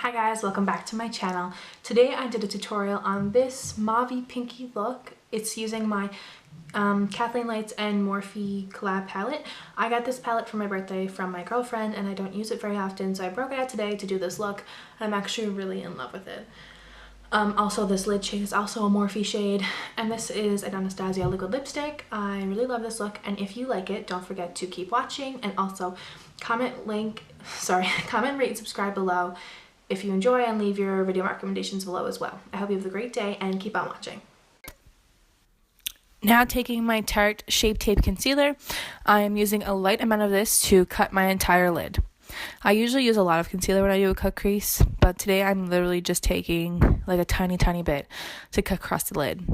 Hi guys, welcome back to my channel. Today I did a tutorial on this mauve pinky look. It's using my Kathleen Lights and Morphe collab palette. I got this palette for my birthday from my girlfriend and I don't use it very often, so I broke it out today to do this look. I'm actually really in love with it. Also, this lid shade is also a Morphe shade, and this is an Anastasia liquid lipstick. I really love this look, and if you like it, don't forget to keep watching, and also comment, rate, and subscribe below if you enjoy, and leave your video recommendations below as well. I hope you have a great day and keep on watching. Now taking my Tarte Shape Tape Concealer, I am using a light amount of this to cut my entire lid. I usually use a lot of concealer when I do a cut crease, but today I'm literally just taking like a tiny bit to cut across the lid.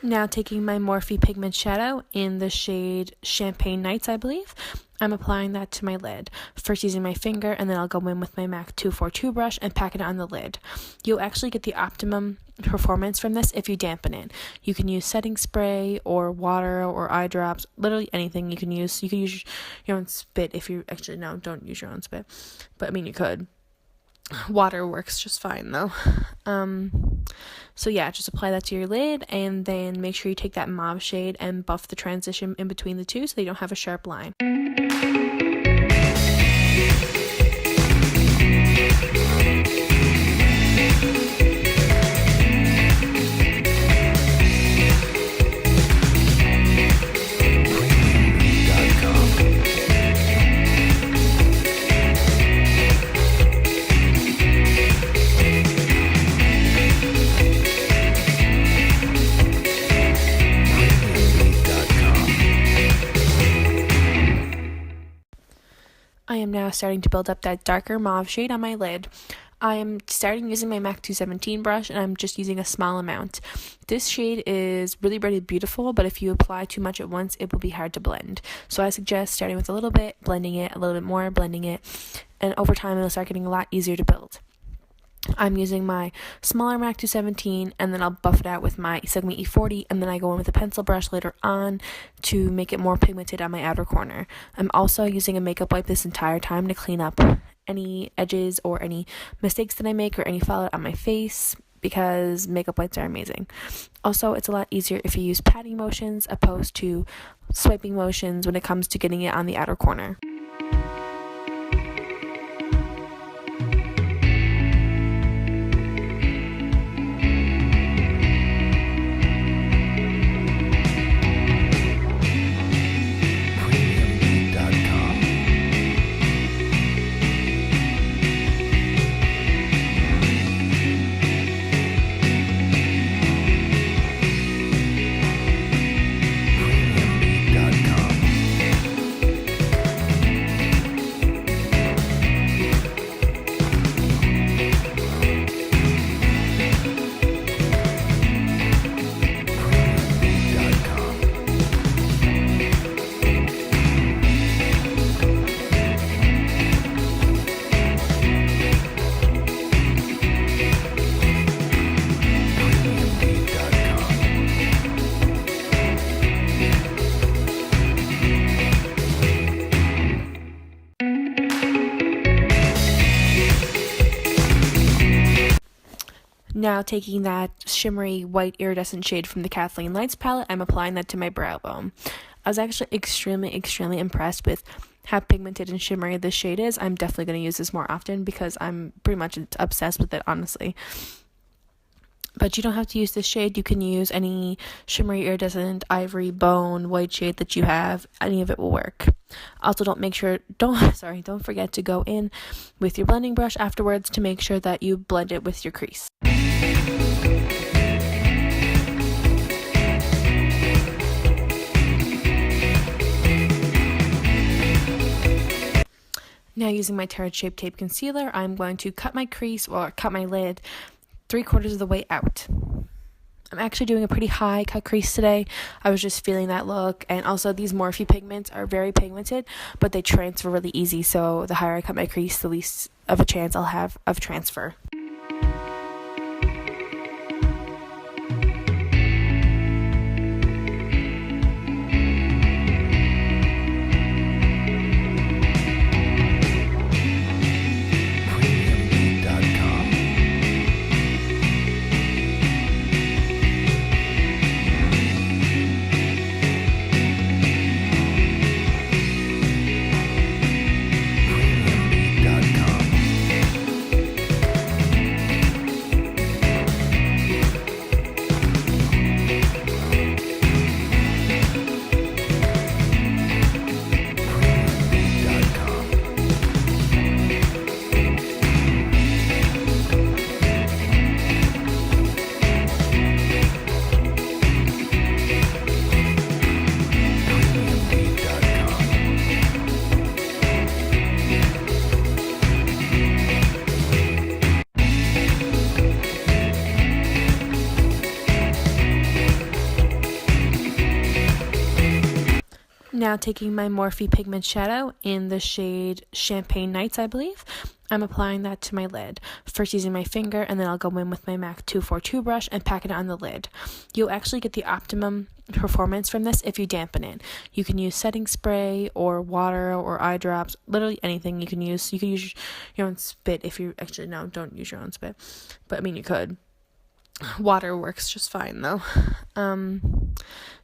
Now taking my Morphe Pigment Shadow in the shade Champagne Nights, I believe. I'm applying that to my lid. First using my finger, and then I'll go in with my MAC 242 brush and pack it on the lid. You'll actually get the optimum performance from this if you dampen it. You can use setting spray or water or eye drops, literally anything you can use. You can use your own spit if you actually, no, don't use your own spit. But I mean, you could. Water works just fine though. So yeah, just apply that to your lid, and then make sure you take that mauve shade and buff the transition in between the two so they don't have a sharp line. I am now starting to build up that darker mauve shade on my lid. I am starting using my MAC 217 brush, and I'm just using a small amount. This shade is really beautiful, but if you apply too much at once, it will be hard to blend. So I suggest starting with a little bit, blending it, a little bit more, blending it, and over time it'll start getting a lot easier to build. I'm using my smaller MAC 217, and then I'll buff it out with my Sigma E40, and then I go in with a pencil brush later on to make it more pigmented on my outer corner. I'm also using a makeup wipe this entire time to clean up any edges or any mistakes that I make or any fallout on my face, because makeup wipes are amazing. Also, it's a lot easier if you use patting motions opposed to swiping motions when it comes to getting it on the outer corner. Now taking that shimmery white iridescent shade from the Kathleen Lights palette, I'm applying that to my brow bone. I was actually extremely impressed with how pigmented and shimmery this shade is. I'm definitely going to use this more often because I'm pretty much obsessed with it, honestly. But you don't have to use this shade. You can use any shimmery, iridescent, ivory, bone, white shade that you have. Any of it will work. Also, don't forget to go in with your blending brush afterwards to make sure that you blend it with your crease. Now using my Tarte Shape Tape Concealer, I'm going to cut my crease or cut my lid 3/4 of the way out. I'm actually doing a pretty high cut crease today. I was just feeling that look, and also these Morphe pigments are very pigmented, but they transfer really easy, so the higher I cut my crease, the least of a chance I'll have of transfer. Now taking my Morphe Pigment Shadow in the shade Champagne Nights, I believe, I'm applying that to my lid. First using my finger, and then I'll go in with my MAC 242 brush and pack it on the lid. You'll actually get the optimum performance from this if you dampen it. You can use setting spray or water or eye drops, literally anything you can use. You can use your own spit if you, actually no, don't use your own spit, but I mean you could. Water works just fine though.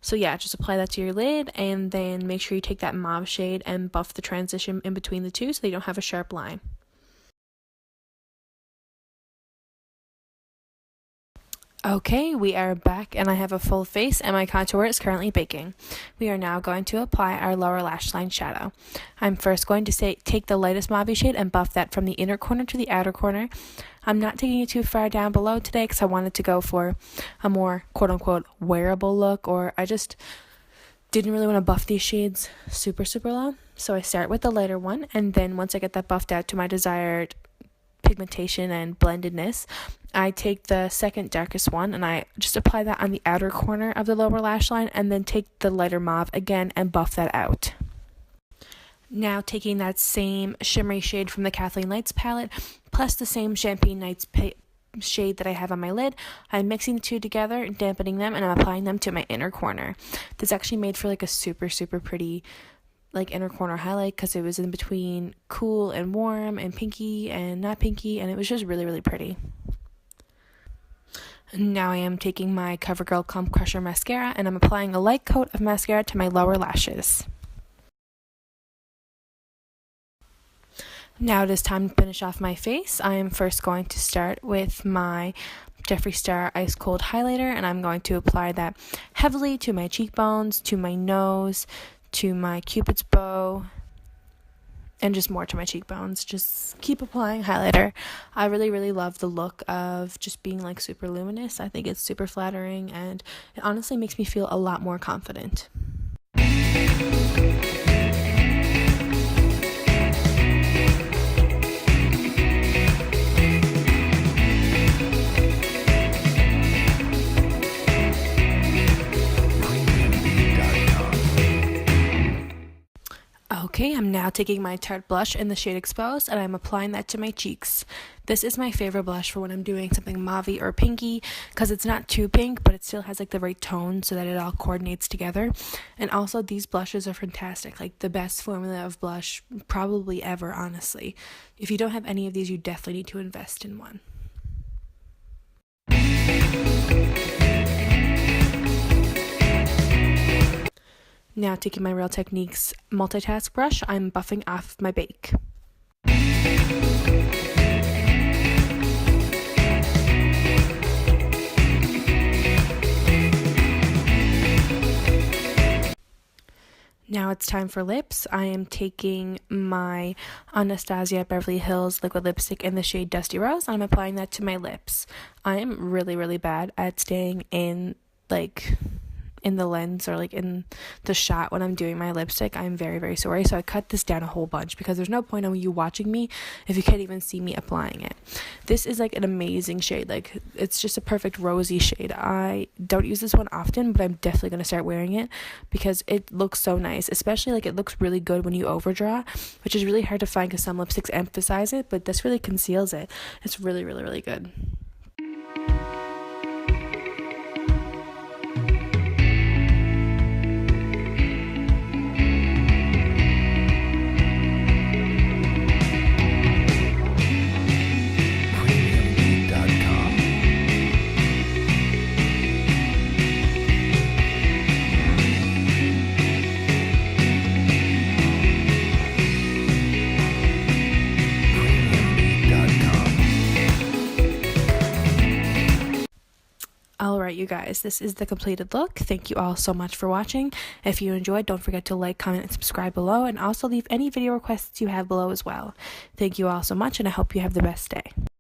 So yeah, just apply that to your lid, and then make sure you take that mauve shade and buff the transition in between the two so they don't have a sharp line. Okay, we are back, and I have a full face, and my contour is currently baking. We are now going to apply our lower lash line shadow. I'm first going to take the lightest mauve shade and buff that from the inner corner to the outer corner. I'm not taking it too far down below today because I wanted to go for a more quote-unquote wearable look, or I just didn't really want to buff these shades super low. So I start with the lighter one, and then once I get that buffed out to my desired pigmentation and blendedness, I take the second darkest one and I just apply that on the outer corner of the lower lash line, and then take the lighter mauve again and buff that out. Now taking that same shimmery shade from the Kathleenlights palette plus the same Champagne Nights shade that I have on my lid, I'm mixing the two together, dampening them, and I'm applying them to my inner corner. This actually made for like a super pretty like inner corner highlight because it was in between cool and warm and pinky and not pinky, and it was just really pretty. Now I am taking my CoverGirl Clump Crusher mascara, and I'm applying a light coat of mascara to my lower lashes. Now it is time to finish off my face. I am first going to start with my Jeffree Star Ice Cold Highlighter, and I'm going to apply that heavily to my cheekbones, to my nose, to my Cupid's bow, and just more to my cheekbones. Just keep applying highlighter. I really love the look of just being like super luminous. I think it's super flattering, and it honestly makes me feel a lot more confident. Okay, I'm now taking my Tarte blush in the shade Exposed, and I'm applying that to my cheeks. This is my favorite blush for when I'm doing something mauve or pinky, because it's not too pink, but it still has like the right tone so that it all coordinates together. And also, these blushes are fantastic, like the best formula of blush probably ever, honestly. If you don't have any of these, you definitely need to invest in one. Now taking my Real Techniques multitask brush, I'm buffing off my bake. Now it's time for lips. I am taking my Anastasia Beverly Hills liquid lipstick in the shade Dusty Rose, and I'm applying that to my lips. I am really bad at staying in in the lens or like in the shot when I'm doing my lipstick, I'm very, very sorry. So I cut this down a whole bunch because there's no point in you watching me if you can't even see me applying it. This is like an amazing shade. Like, it's just a perfect rosy shade. I don't use this one often, but I'm definitely going to start wearing it because it looks so nice, especially like it looks really good when you overdraw, which is really hard to find because some lipsticks emphasize it, but this really conceals it. It's really, really, really good. Alright, you guys, this is the completed look. Thank you all so much for watching. If you enjoyed, don't forget to like, comment, and subscribe below, and also leave any video requests you have below as well. Thank you all so much, and I hope you have the best day.